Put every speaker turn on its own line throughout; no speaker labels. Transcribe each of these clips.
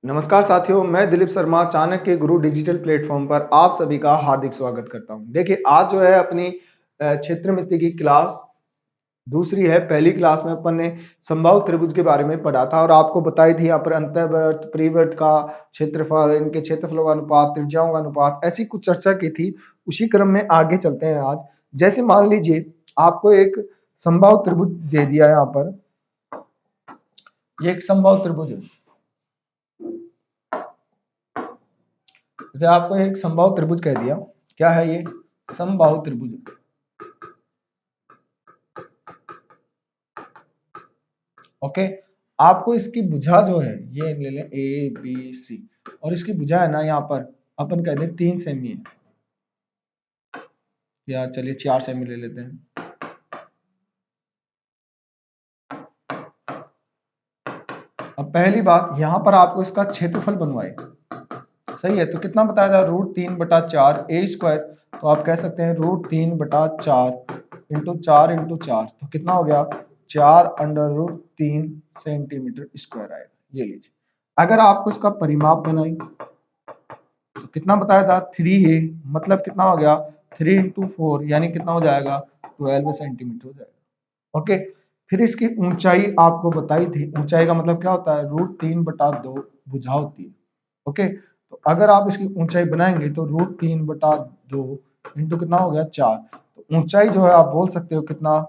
नमस्कार साथियों, मैं दिलीप शर्मा चाणक्य गुरु डिजिटल प्लेटफॉर्म पर आप सभी का हार्दिक स्वागत करता हूं। देखिए, आज जो है अपनी क्षेत्र मिति की क्लास दूसरी है। पहली क्लास में अपन ने समबाहु त्रिभुज के बारे में पढ़ा था और आपको बताई थी यहाँ पर अंतःवृत्त, परिवृत्त का क्षेत्रफल, इनके क्षेत्रफलों का अनुपात, त्रिज्याओं का अनुपात, ऐसी कुछ चर्चा की थी। उसी क्रम में आगे चलते हैं आज। जैसे मान लीजिए आपको एक समबाहु त्रिभुज दे दिया है। यहाँ पर ये एक समबाहु त्रिभुज है। जैसे आपको एक समबाहु त्रिभुज कह दिया, क्या है ये? समबाहु त्रिभुज। ओके, आपको इसकी भुजा जो है ये ले लें ए बी सी, और इसकी भुजा है ना यहाँ पर अपन कह दें 3 सेमी है, या चलिए 4 सेमी ले लेते हैं। अब पहली बात, यहाँ पर आपको इसका क्षेत्रफल बनवाए, सही है? तो कितना बताया था? √3/4 a स्क्वायर। तो आप कह सकते हैं √3/4 इंटू 4 इंटू 4, तो कितना हो गया? 4√3 सेंटीमीटर स्क्वायर आएगा। ये लीजिए। अगर आपको इसका परिमाप बनाए तो कितना बताया था? 3a, मतलब कितना हो गया? 3 इंटू 4 यानी कितना हो जाएगा? 12 सेंटीमीटर हो जाएगा। ओके, फिर इसकी ऊंचाई आपको बताई थी। ऊंचाई का मतलब क्या होता है? √3/2 भुजा होती है। ओके, तो अगर आप इसकी ऊंचाई बनाएंगे तो √3/2 इंटू कितना हो गया? 4। तो ऊंचाई जो है आप बोल सकते हो कितना?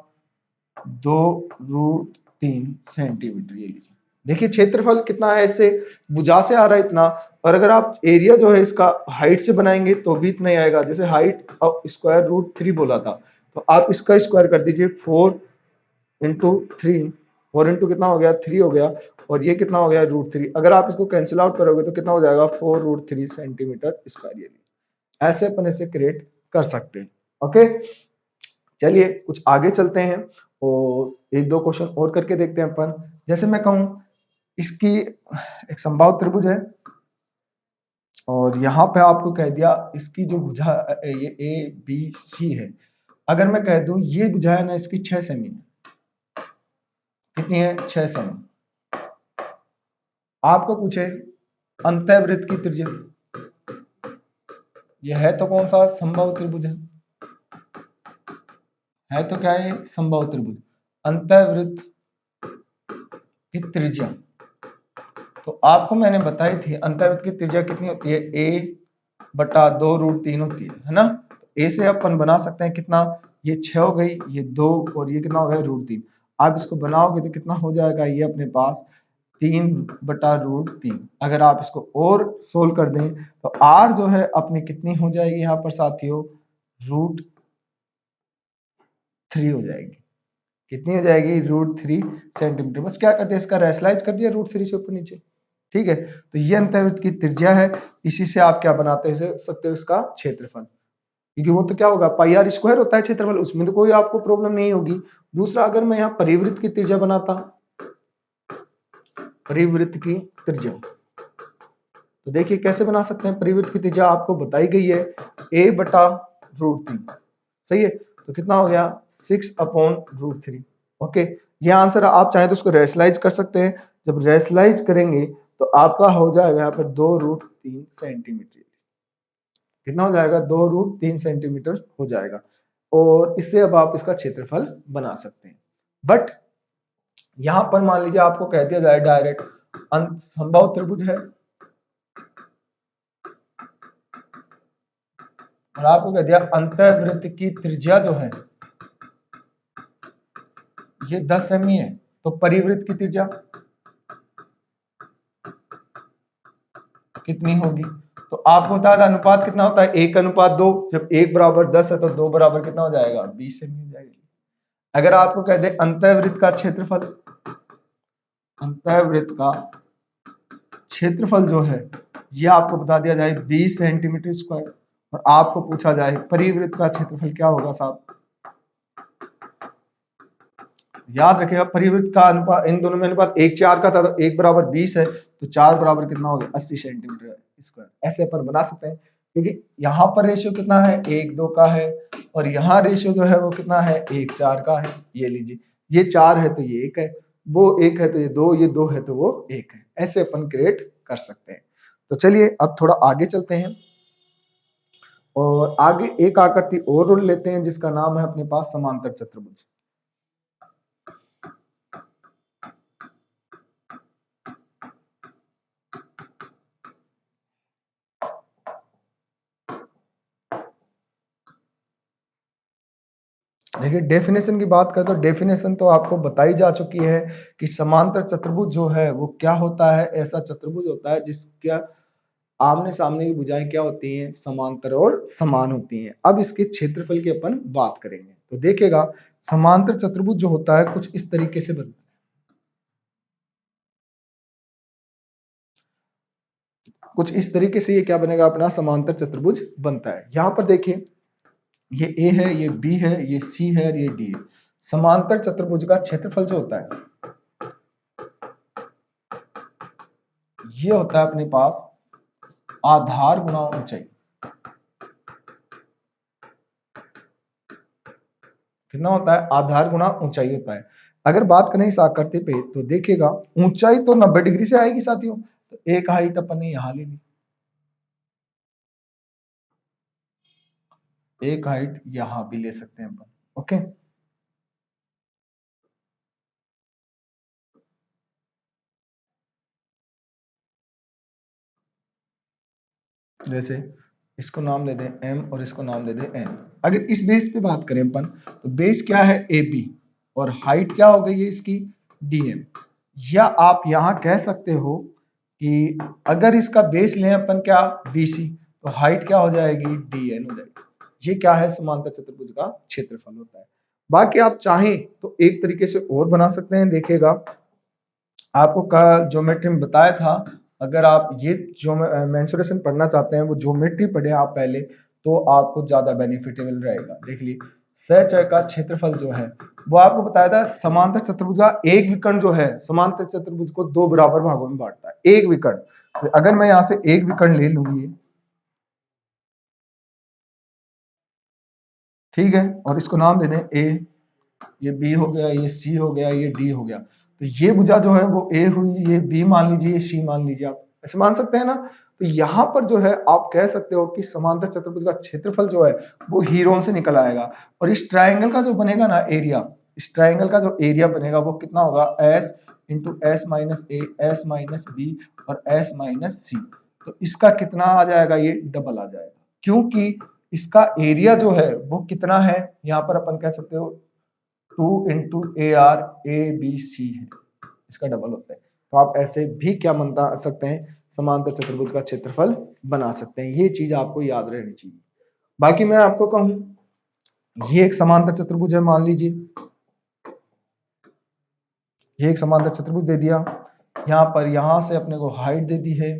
2√3 सेंटीमीटर। ये लीजिए। देखिए क्षेत्रफल कितना है, इससे भुजा से आ रहा है इतना, और अगर आप एरिया जो है इसका हाइट से बनाएंगे तो भी इतना ही आएगा। जैसे हाइट स्क्वायर √3 बोला था, तो आप इसका स्क्वायर कर दीजिए 4 इंटू 3। 4 इंटू कितना हो गया? 3 हो गया, और ये कितना हो गया? √3। अगर आप इसको कैंसिल आउट करोगे तो कितना हो जाएगा? 4√3 सेंटीमीटर स्क्वायर। ये ऐसे अपन इसे क्रिएट कर सकते हैं। ओके, चलिए कुछ आगे चलते हैं और एक दो क्वेश्चन और करके देखते हैं अपन। जैसे मैं कहूं इसकी एक समबाहु त्रिभुज है, और यहाँ पे आपको कह दिया इसकी जो भुजा ये ए बी सी है। अगर मैं कह दूं ये भुजा है ना इसकी 6 सेमी है। कितनी है? 6 सेमी। आपको पूछे अंतःवृत्त की त्रिज्या, ये है तो कौन सा? समबाहु त्रिभुज है तो क्या है? समबाहु त्रिभुज। अंतःवृत्त की त्रिज्या तो आपको मैंने बताई थी, अंतःवृत्त की त्रिज्या कितनी होती है? a/2√3 होती है ना? a से अपन बना सकते हैं कितना? ये 6 हो गई, ये 2, और ये कितना हो गया? √3। आप इसको बनाओगे तो कितना हो जाएगा? ये अपने पास 3/√3। अगर आप इसको और सोल्व कर दें तो r जो है अपनी कितनी हो जाएगी यहाँ पर साथियों? √3 हो जाएगी। कितनी हो जाएगी? √3 सेंटीमीटर। बस क्या करते हैं, इसका रेशलाइज कर दिया √3 से ऊपर नीचे। ठीक है, तो ये अंतःवृत्त की त्रिज्या है। इसी से आप क्या बनाते सकते हो? इसका क्षेत्रफल, क्योंकि वो तो क्या होगा? πr स्क्वायर होता है क्षेत्रफल, उसमें तो कोई आपको प्रॉब्लम नहीं होगी। दूसरा, अगर मैं यहाँ परिवृत्त की त्रिज्या बनाता, परिवृत्त की त्रिज्या, तो देखिए कैसे बना सकते हैं। परिवृत्त की त्रिज्या आपको बताई गई है a/√3, सही है? तो कितना हो गया? 6/√3। ओके, ये आंसर आप चाहे तो उसको रेशलाइज कर सकते हैं। जब रेशलाइज करेंगे तो आपका हो जाएगा यहाँ पर 2√3 सेंटीमीटर। कितना हो जाएगा? 2√3 सेंटीमीटर हो जाएगा, और इससे अब आप इसका क्षेत्रफल बना सकते हैं। बट यहां पर मान लीजिए आपको कह दिया जाए डायरेक्ट समबाहु त्रिभुज है, और आपको कह दिया अंतःवृत्त की त्रिज्या जो है ये 10 सेमी है, तो परिवृत्त की त्रिज्या कितनी होगी? तो आपको बता था अनुपात कितना होता है? 1:2। जब 1 = 10 है तो 2 बराबर कितना हो जाएगा? 20 सेमी हो जाएगी। अगर आपको कह दे अंतःवृत्त का क्षेत्रफल, अंतःवृत्त का क्षेत्रफल जो है ये आपको बता दिया जाए 20 सेंटीमीटर स्क्वायर, और आपको पूछा जाए परिवृत्त का क्षेत्रफल क्या होगा साहब? याद रखिएगा परिवृत्त का अनुपात, इन दोनों में अनुपात 1:4 का था, तो 1 = 20 है, तो 4 बराबर कितना हो गया? 80 सेंटीमीटर स्क्वायर। ऐसे अपन बना सकते हैं, क्योंकि यहाँ पर रेशियो कितना है? 1:2 का है, और यहाँ रेशियो जो है वो कितना है? 1:4 का है। ये लीजिए, ये 4 है तो ये 1 है, वो 1 है तो ये 2, ये 2 है तो वो 1 है। ऐसे अपन क्रिएट कर सकते हैं। तो चलिए अब थोड़ा आगे चलते हैं और आगे एक आकृति और लेते हैं जिसका नाम है अपने पास समांतर चतुर्भुज। देखिए डेफिनेशन की बात करें तो डेफिनेशन तो आपको बताई जा चुकी है कि समांतर चतुर्भुज जो है वो क्या होता है। ऐसा चतुर्भुज होता है जिसका आमने सामने की भुजाएं क्या होती हैं, समांतर और समान होती हैं। अब इसके क्षेत्रफल की अपन बात करेंगे तो देखिएगा समांतर चतुर्भुज जो होता है कुछ इस तरीके से बनता है। कुछ इस तरीके से ये क्या बनेगा, अपना समांतर चतुर्भुज बनता है। यहां पर देखिए ये ए है, ये बी है, ये सी है और ये डी है। समांतर चतुर्भुज का क्षेत्रफल जो होता है ये होता है अपने पास आधार गुणा ऊंचाई। कितना होता है, आधार गुणा ऊंचाई होता है। अगर बात करें इस आकृति पे तो देखिएगा ऊंचाई तो 90 डिग्री से आएगी साथियों, तो एक हाइट अपन ने यहां ले ली, एक हाइट यहां भी ले सकते हैं अपन। ओके, जैसे इसको नाम दे दें m और इसको नाम दे दें n। अगर इस बेस पे बात करें अपन तो बेस क्या है ab और हाइट क्या हो गई है इसकी dm। या आप यहां कह सकते हो कि अगर इसका बेस लें अपन क्या bc तो हाइट क्या हो जाएगी dn हो जाएगी। ये क्या है, समांतर चतुर्भुज का क्षेत्रफल होता है। बाकी आप चाहें तो एक तरीके से और बना सकते हैं। देखिएगा आपको ज्योमेट्री में बताया था, अगर आप ये जो मेंसुरेशन पढ़ना चाहते हैं वो ज्योमेट्री पढ़े आप पहले तो आपको ज्यादा बेनिफिटेबल रहेगा। देख लीजिए सहचय का क्षेत्रफल जो है वो आपको बताया था समांतर चतुर्भुज का एक विकर्ण जो है समांतर चतुर्भुज को दो बराबर भागों में बांटता है। एक विकर्ण, तो अगर मैं यहां से एक विकर्ण ले लूंगी, ठीक है, और इसको नाम दे दें ए, ये बी हो गया, ये सी हो गया, ये डी हो गया, तो ये भुजा जो है वो ए हुई, ये बी मान लीजिए, ये सी मान लीजिए, आप ऐसे मान सकते हैं ना। तो यहाँ पर जो है आप कह सकते हो कि समांतर चतुर्भुज का क्षेत्रफल जो है वो हीरोन से निकल आएगा। और इस ट्राइंगल का जो बनेगा ना एरिया, इस ट्राइंगल का जो एरिया बनेगा वो कितना होगा, एस इंटू एस माइनस ए, एस माइनस बी और एस माइनस सी। तो इसका कितना आ जाएगा, ये डबल आ जाएगा, क्योंकि इसका एरिया जो है वो कितना है, यहाँ पर अपन कह सकते हो 2 into area B B C, इसका डबल होता है। तो आप ऐसे भी क्या बता सकते हैं, समांतर चतुर्भुज का क्षेत्रफल बना सकते हैं। ये चीज आपको याद रहनी चाहिए। बाकी मैं आपको कहूं ये एक समांतर चतुर्भुज है, मान लीजिए ये एक समांतर चतुर्भुज दे दिया, यहाँ पर यहां से अपने को हाइट दे दी है,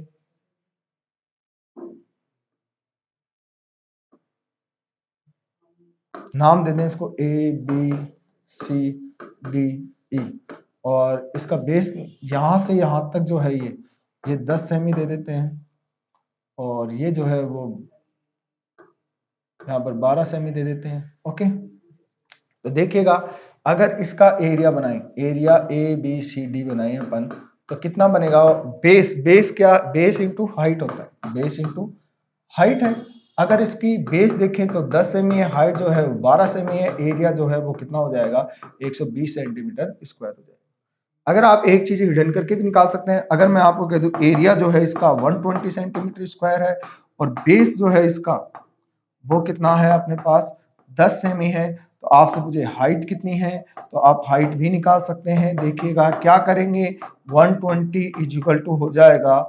नाम दे दें इसको A B C D E, और इसका बेस यहां से यहां तक जो है ये 10 सेमी दे देते हैं, और ये जो है वो यहाँ पर 12 सेमी दे देते हैं। ओके, तो देखिएगा अगर इसका एरिया बनाएं, area A B C D बनाएं अपन, तो कितना बनेगा, बेस, बेस क्या, बेस इंटू हाइट होता है, बेस इंटू हाइट है। अगर इसकी बेस देखें तो 10 सेमी है, हाइट जो है वो 12 सेमी है, एरिया जो है वो कितना हो जाएगा 120 सेंटीमीटर स्क्वायर हो जाएगा। अगर आप एक चीज हिडन करके भी निकाल सकते हैं, अगर मैं आपको कह दूं एरिया जो है इसका 120 सेंटीमीटर स्क्वायर है और बेस जो है इसका वो कितना है अपने पास 10 सेमी है, तो आपसे पूछे हाइट कितनी है, तो आप हाइट भी निकाल सकते हैं। देखिएगा क्या करेंगे, 120 इज इक्वल टू हो जाएगा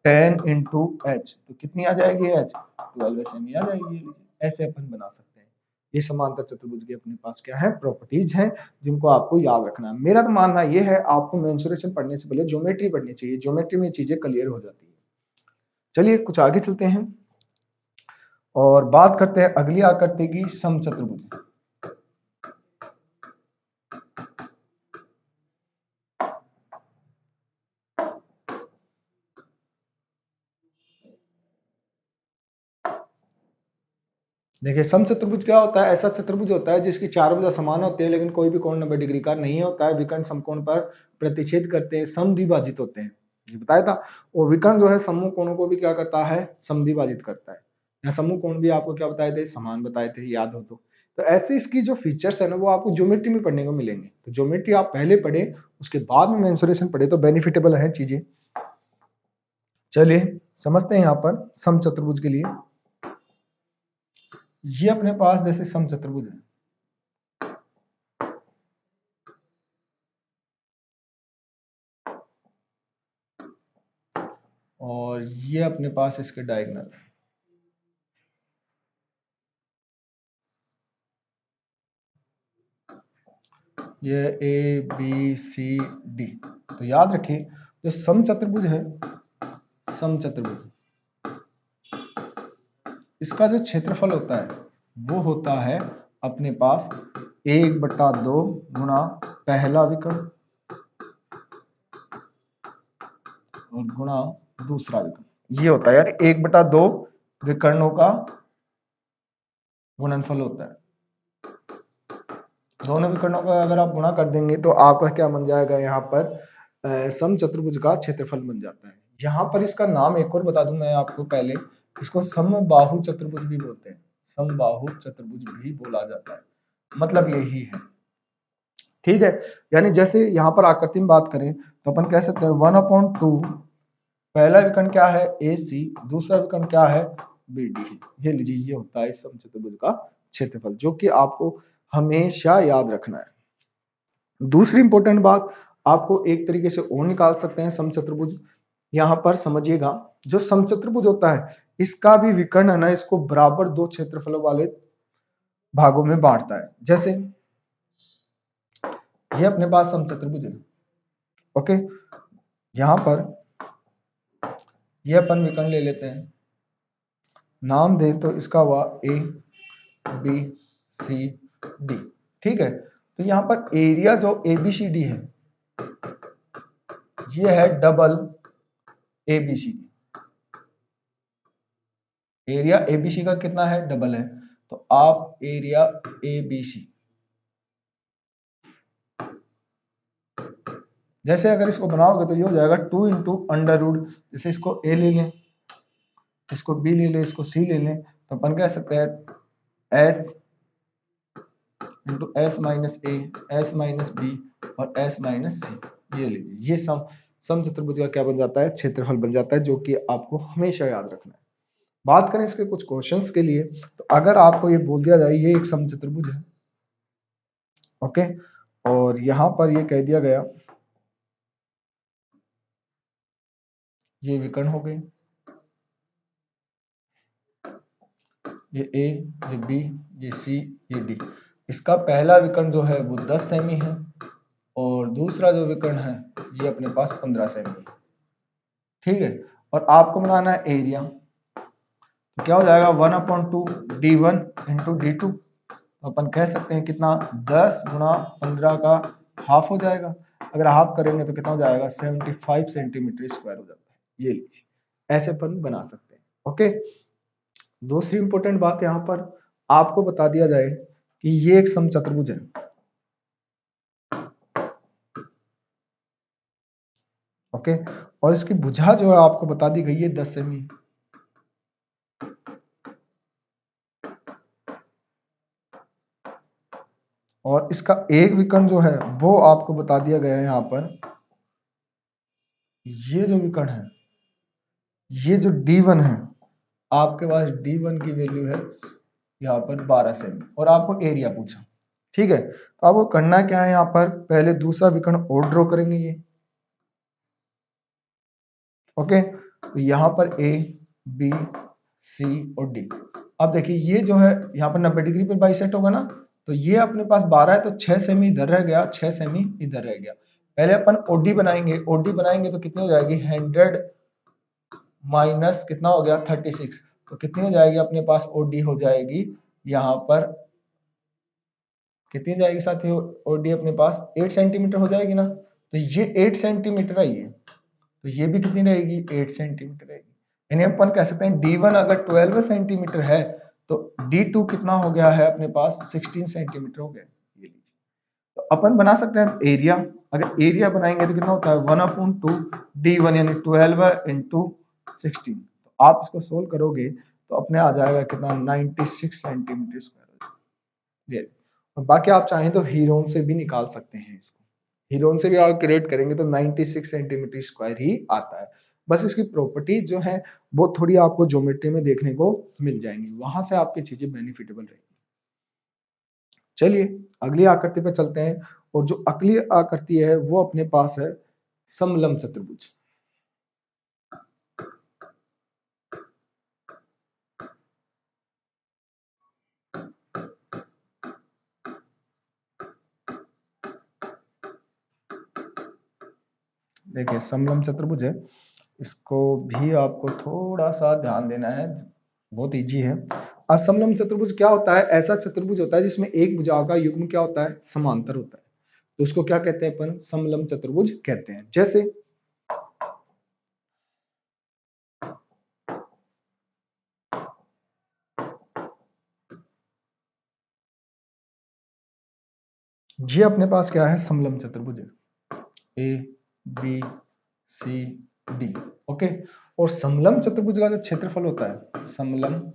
10 इंटू एच, तो कितनी आ जाएगी एच, 12 सेमी आ जाएगी। ऐसे अपन बना सकते हैं। ये समांतर चतुर्भुज के अपने पास क्या है, प्रॉपर्टीज हैं जिनको आपको याद रखना है। मेरा तो मानना ये है आपको मेंसुरेशन पढ़ने से पहले ज्योमेट्री पढ़नी चाहिए, ज्योमेट्री में चीजें क्लियर हो जाती है। चलिए कुछ आगे चलते हैं और बात करते हैं अगली आकृति की, समचतुर्भुज। देखिए समचतुर्भुज क्या होता है, ऐसा चतुर्भुज होता है जिसकी चार भुजा समान होती है लेकिन कोई भी कोण 90 डिग्री का नहीं होता है, विकर्ण समकोण पर प्रतिच्छेद करते हैं, समद्विभाजित होते हैं। ये बताया था। और विकर्ण जो है समूह कोणों को भी क्या करता है, समद्विभाजित करता है। यहाँ समूह कोण भी आपको क्या बताए थे, समान बताए थे, याद हो तो ऐसे इसकी जो फीचर्स है ना वो आपको ज्योमेट्री में पढ़ने को मिलेंगे। तो ज्योमेट्री आप पहले पढ़े, उसके बाद में मेंसुरेशन पढ़े तो बेनिफिटेबल है चीजें। चलिए समझते हैं यहाँ पर समचतुर्भुज के लिए। ये अपने पास जैसे समचतुर्भुज है, और ये अपने पास इसके डायगोनल है। ये ए बी सी डी। तो याद रखिए जो समचतुर्भुज है, समचतुर्भुज इसका जो क्षेत्रफल होता है वो होता है अपने पास 1/2 गुणा पहला विकर्ण और गुणा दूसरा विकर्ण। ये होता है यार 1/2 विकर्णों का गुणनफल होता है। दोनों विकर्णों का अगर आप गुणा कर देंगे तो आपका क्या बन जाएगा, यहाँ पर समचतुर्भुज का क्षेत्रफल बन जाता है। यहाँ पर इसका नाम एक और बता दूं मैं आपको पहले, इसको समबाहु चतुर्भुज भी बोलते हैं, समबाहु चतुर्भुज भी बोला जाता है, मतलब यही है। ठीक है, यानी जैसे यहाँ पर आकृति में बात करें तो अपन कह सकते हैं 1/2 पहला विकर्ण क्या है ए सी, दूसरा विकर्ण क्या है बी डी। ये लीजिए ये होता है समचतुर्भुज का क्षेत्रफल, जो कि आपको हमेशा याद रखना है। दूसरी इंपॉर्टेंट बात आपको एक तरीके से और निकाल सकते हैं समचतुर्भुज। यहाँ पर समझिएगा जो समचतुर्भुज होता है इसका भी विकर्ण है ना, इसको बराबर 2 क्षेत्रफलों वाले भागों में बांटता है। जैसे ये अपने पास समचतुर्भुज है, ओके, यहाँ पर ये अपन विकर्ण ले लेते हैं, नाम दें तो इसका हुआ ए बी सी डी। ठीक है, तो यहाँ पर एरिया जो ए बी सी डी है ये है double A B C D. Area A B C का कितना है, डबल है। तो आप एरिया ए बी सी, जैसे अगर इसको बनाओगे तो ये हो जाएगा 2 इंटू अंडर रूट, जैसे इसको ए ले लें, इसको बी ले लें, इसको सी ले लें, तो अपन कह सकते हैं एस इंटू एस माइनस ए, एस माइनस बी और एस माइनस सी। ये लीजिए ये समचतुर्भुज का क्या बन जाता है, क्षेत्रफल बन जाता है, जो कि आपको हमेशा याद रखना है। बात करें इसके कुछ क्वेश्चंस के लिए, तो अगर आपको ये बोल दिया जाए ये एक समचतुर्भुज है, ओके, और यहां पर ये कह दिया गया ये विकर्ण हो गए, ये ए, ये बी, ये सी, ये डी। इसका पहला विकर्ण जो है वो 10 सेमी है और दूसरा जो विकर्ण है ये अपने पास 15 सेमी है। ठीक है, और आपको बनाना है एरिया, तो क्या हो जाएगा 1/2 d1 इंटू d2। तो अपन कह सकते हैं कितना 10 गुणा 15 का हाफ हो जाएगा। अगर हाफ करेंगे तो कितना हो जाएगा 75 सेंटीमीटर स्क्वायर हो जाता है। ये लीजिए ऐसे अपन बना सकते हैं, ओके। दूसरी इंपॉर्टेंट बात यहाँ पर आपको बता दिया जाए कि ये एक समचतुर्भुज है, ओके, और इसकी भुजा जो है आपको बता दी गई है 10 सेमी। और इसका एक विकर्ण जो है वो आपको बता दिया गया है यहाँ पर, ये जो विकर्ण है ये जो D1 है, आपके पास D1 की वैल्यू है यहाँ पर 12 सेमी और आपको एरिया पूछा। ठीक है, तो आपको करना क्या है, यहाँ पर पहले दूसरा विकर्ण और ड्रॉ करेंगे ये, ओके। तो यहाँ पर ए बी सी और डी। अब देखिए ये जो है यहाँ पर 90 डिग्री पर बाइसेक्ट होगा ना, तो ये अपने पास 12 है तो 6 सेमी इधर रह गया, 6 सेमी इधर रह गया। पहले अपन ओडी बनाएंगे, ओडी बनाएंगे तो कितनी हो जाएगी 100 माइनस कितना हो गया 36, तो कितनी हो जाएगी अपने पास ओडी हो जाएगी यहाँ पर कितनी जाएगी साथियों, ओडी अपने पास 8 सेंटीमीटर हो जाएगी ना। तो ये 8 सेंटीमीटर है ये, तो ये भी कितनी रहेगी 8 सेंटीमीटर रहेगी। यानी अपन कह सकते हैं D1 अगर 12 सेंटीमीटर है तो D2 कितना हो गया है अपने पास 16 सेंटीमीटर हो गया। ये लीजिए तो अपन बना सकते हैं एरिया। अगर एरिया बनाएंगे तो कितना होता है 1/2 D1 यानी 12 इंटू 16। तो आप इसको सोल्व करोगे तो अपने आ जाएगा कितना 96 सेंटीमीटर स्क्वायर। ये और बाकी आप चाहें तो हीरोन से भी निकाल सकते हैं इसको। हीरोन से भी आप क्रिएट करेंगे तो 96 सेंटीमीटर स्क्वायर ही आता है। बस इसकी प्रॉपर्टीज जो है वो थोड़ी आपको ज्योमेट्री में देखने को मिल जाएंगी, वहां से आपकी चीजें बेनिफिटेबल रहेंगी। चलिए अगली आकृति पे चलते हैं। और जो अगली आकृति है वो अपने पास है समलंब चतुर्भुज। देखिए समलंब चतुर्भुज है, इसको भी आपको थोड़ा सा ध्यान देना है, बहुत इजी है। अब समलंब चतुर्भुज क्या होता है, ऐसा चतुर्भुज होता है जिसमें एक भुजाओं का युग्म क्या होता है समांतर होता है, तो उसको क्या कहते हैं अपन समलंब चतुर्भुज कहते हैं। जैसे ये अपने पास क्या है समलंब चतुर्भुज है, A B C D. Okay, और समलंब चतुर्भुज का जो क्षेत्रफल होता है, समलंब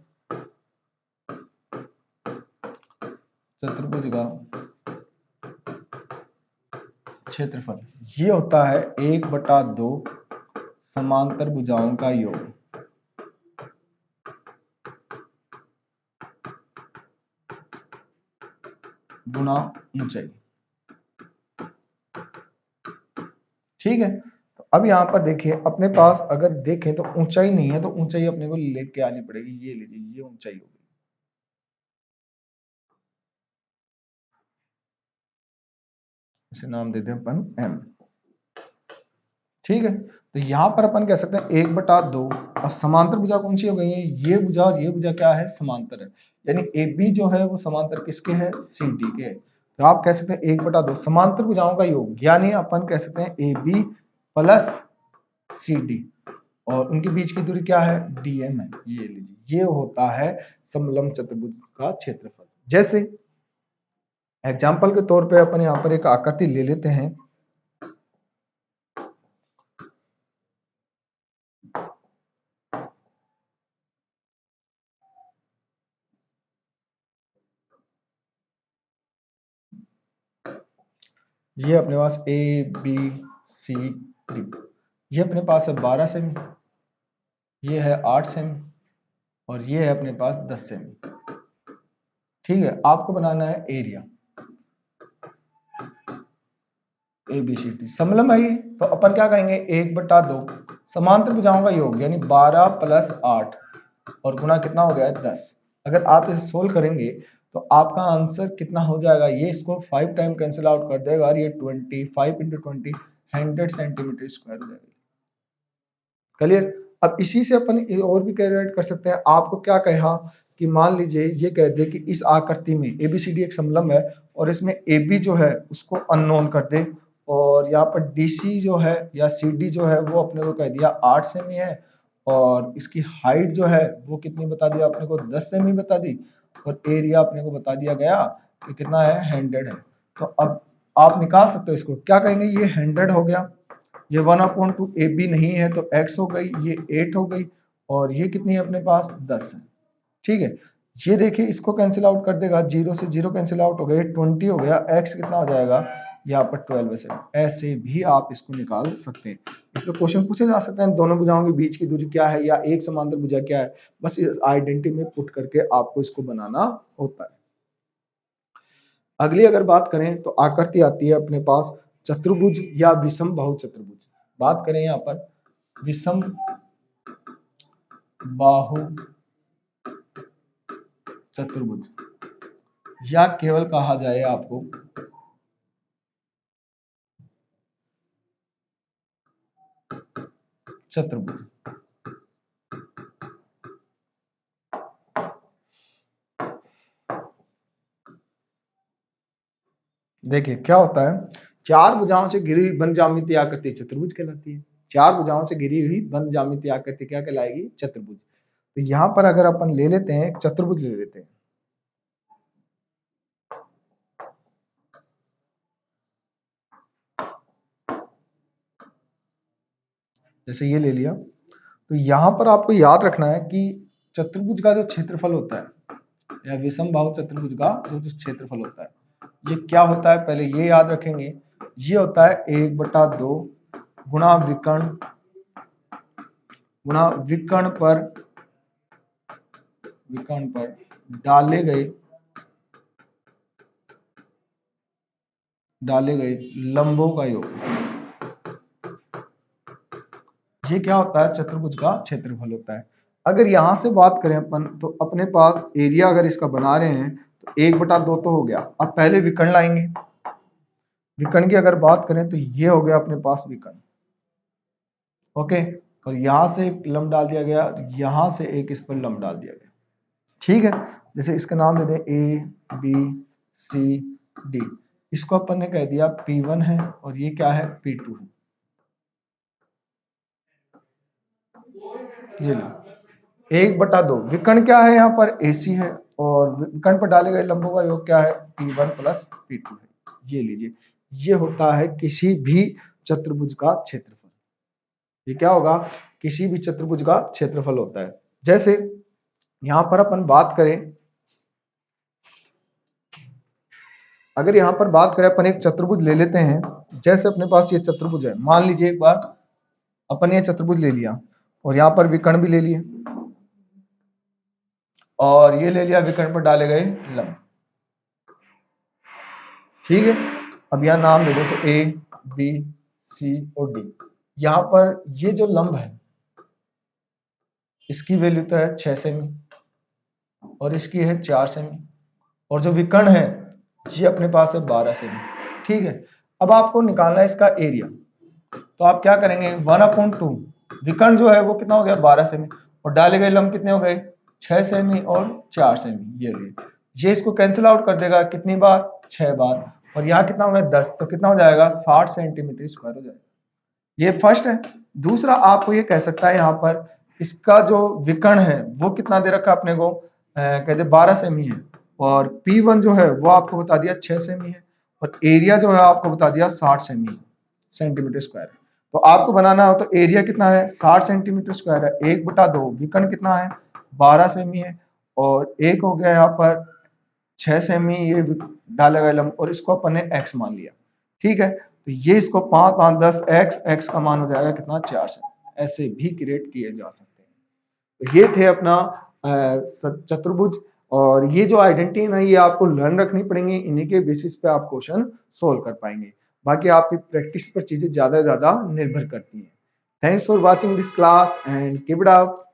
चतुर्भुज का क्षेत्रफल ये होता है 1/2 समांतर भुजाओं का योग गुणा ऊंचाई। ठीक है, तो अब यहाँ पर देखिए अपने पास अगर देखें तो ऊंचाई नहीं है, तो ऊंचाई अपने को लेके आनी पड़ेगी। ये लीजिए, ये ऊंचाई होगी, इसे नाम देते हैं अपन m। ठीक है, तो यहाँ पर अपन कह सकते हैं 1/2। अब समांतर भुजा कौन सी हो गई है, ये भुजा और ये भुजा क्या है समांतर है, यानी ए बी जो है वो समांतर किसके है सी डी के। तो आप कह सकते हैं 1/2 समांतर भुजाओं का योग, यानी अपन कह सकते हैं A B plus C D, और उनके बीच की दूरी क्या है डीएम है। ये लीजिए, ये होता है समलंब चतुर्भुज का क्षेत्रफल। जैसे एग्जाम्पल के तौर पे अपन यहाँ पर एक आकृति ले लेते हैं। ये अपने पास ए बी सी डी, ये अपने पास है 12 सेमी, ये है 8 सेमी, और ये है अपने पास 10 सेमी। ठीक है, आपको बनाना है area A B C D, समलंब है ये, तो अपन क्या कहेंगे 1/2 समांतर भुजाओं का योग यानी 12 प्लस 8 और गुना कितना हो गया है 10। अगर आप इसे सोल्व करेंगे तो आपका आंसर कितना हो जाएगा, ये इसको 5 टाइम कैंसिल आउट कर देगा और ये 25 इंटू 20 100 सेंटीमीटर स्क्वायर हो जाएगा। क्लियर। अब इसी से अपन और भी कैलकुलेट कर सकते हैं। आपको क्या कहा कि मान लीजिए ये कह दे कि इस आकृति में एबीसीडी एक समलंब है और इसमें ए बी जो है उसको अननोन कर दे, और यहाँ पर डी सी जो है या सी डी जो है वो अपने को कह दिया 8 सेमी है, और इसकी हाइट जो है वो कितनी बता दिया अपने को 10 सेमी बता दी, और एरिया अपने को बता दिया गया कि कितना है 100 है। तो अब आप निकाल सकते हो इसको, क्या कहेंगे ये 100 हो गया, ये 1/2 ए बी नहीं है तो x हो गई, ये 8 हो गई, और ये कितनी है अपने पास 10 है। ठीक है, ये देखिए इसको कैंसिल आउट कर देगा, 0 से 0 कैंसिल आउट हो गया, 20 हो गया, x कितना हो जाएगा यहाँ पर 12 से। ऐसे भी आप इसको निकाल सकते हैं। इसमें क्वेश्चन पूछे जा सकते हैं दोनों भुजाओं के बीच की दूरी क्या है या एक समांतर भुजा क्या है, बस इस आइडेंटिटी में पुट करके आपको इसको बनाना होता है। अगली अगर बात करें तो आकृति आती है अपने पास चतुर्भुज या विषम बाहु चतुर्भुज। बात करें यहाँ पर विषम बाहु चतुर्भुज या केवल कहा जाए आपको चतुर्भुज। देखिए क्या होता है, चार भुजाओं से घिरी हुई बन जामितीय आकृति चतुर्भुज कहलाती है। चार भुजाओं से घिरी हुई बन जामितीय आकृति क्या कहलाएगी चतुर्भुज। तो यहाँ पर अगर अपन ले लेते हैं एक चतुर्भुज ले लेते हैं, जैसे ये ले लिया, तो यहाँ पर आपको याद रखना है कि चतुर्भुज का जो क्षेत्रफल होता है या विषम बाहु चतुर्भुज का जो क्षेत्रफल होता है ये क्या होता है, पहले ये याद रखेंगे। ये होता है 1/2 गुणा विकर्ण पर डाले गए लंबों का योग। ये क्या होता है, चतुर्भुज का क्षेत्रफल होता है। अगर यहां से बात करें अपन, तो अपने पास एरिया अगर इसका बना रहे हैं तो 1/2 तो हो गया। अब पहले विकर्ण लाएंगे। विकर्ण की अगर बात करें तो ये हो गया अपने पास विकर्ण, ओके। और यहां से एक लंब डाल दिया गया, यहां से एक इस पर लंब डाल दिया गया, ठीक है। जैसे इसका नाम दे दें ABCD। इसको अपन ने कह दिया P1 है और ये क्या है, P2 है। ये लो 1/2 विकर्ण क्या है, यहाँ पर AC है और विकर्ण पर डाले गए लंबों का योग क्या है, P1 + P2 है। ये लीजिए, ये होता है किसी भी चतुर्भुज का क्षेत्रफल। ये क्या होगा, किसी भी चतुर्भुज का क्षेत्रफल होता है। जैसे यहां पर अपन बात करें, अगर यहां पर बात करें अपन एक चतुर्भुज ले लेते हैं। जैसे अपने पास ये चतुर्भुज है, मान लीजिए एक बार अपन ये चतुर्भुज ले लिया और यहाँ पर विकर्ण भी ले लिए और ये ले लिया विकर्ण पर डाले गए लंब, ठीक है। अब यहाँ नाम दे दो A B C और D। यहाँ पर ये जो लंब है इसकी वैल्यू तो है 6 सेमी और इसकी है 4 सेमी, और जो विकर्ण है ये अपने पास है 12 सेमी, ठीक है। अब आपको निकालना है इसका एरिया, तो आप क्या करेंगे, 1/2 विकर्ण जो है वो कितना हो गया, 12 सेमी, और डाले गए लंब कितने हो गए, 6 सेमी और 4 सेमी। ये इसको कैंसिल आउट कर देगा, कितनी बार, 6 बार, और यहाँ कितना हो गया 10, तो कितना हो जाएगा 60 सेंटीमीटर स्क्वायर हो जाएगा। ये फर्स्ट है। दूसरा आपको ये कह सकता है, यहाँ पर इसका जो विकर्ण है वो कितना दे रखा अपने को, कहते 12 सेमी है, और P1 जो है वो आपको बता दिया 6 सेमी है, और एरिया जो है आपको बता दिया 60 सेंटीमीटर स्क्वायर है। तो आपको बनाना हो तो एरिया कितना है, 60 सेंटीमीटर स्क्वायर है, 1/2 विकर्ण कितना है, 12 सेमी है, और एक हो गया यहाँ पर 6 सेमी ये डाला गया लंब, और इसको अपन ने x मान लिया, ठीक है। तो ये इसको 5 5 10 x का मान हो जाएगा कितना, 4 सेमी। ऐसे भी क्रिएट किए जा सकते हैं। तो ये थे अपना चतुर्भुज, और ये जो आइडेंटिटी है ये आपको लर्न रखनी पड़ेंगी, इन्हीं के बेसिस पे आप क्वेश्चन सोल्व कर पाएंगे। बाकी आपकी प्रैक्टिस पर चीजें ज्यादा निर्भर करती हैं। Thanks for watching this class and keep it up.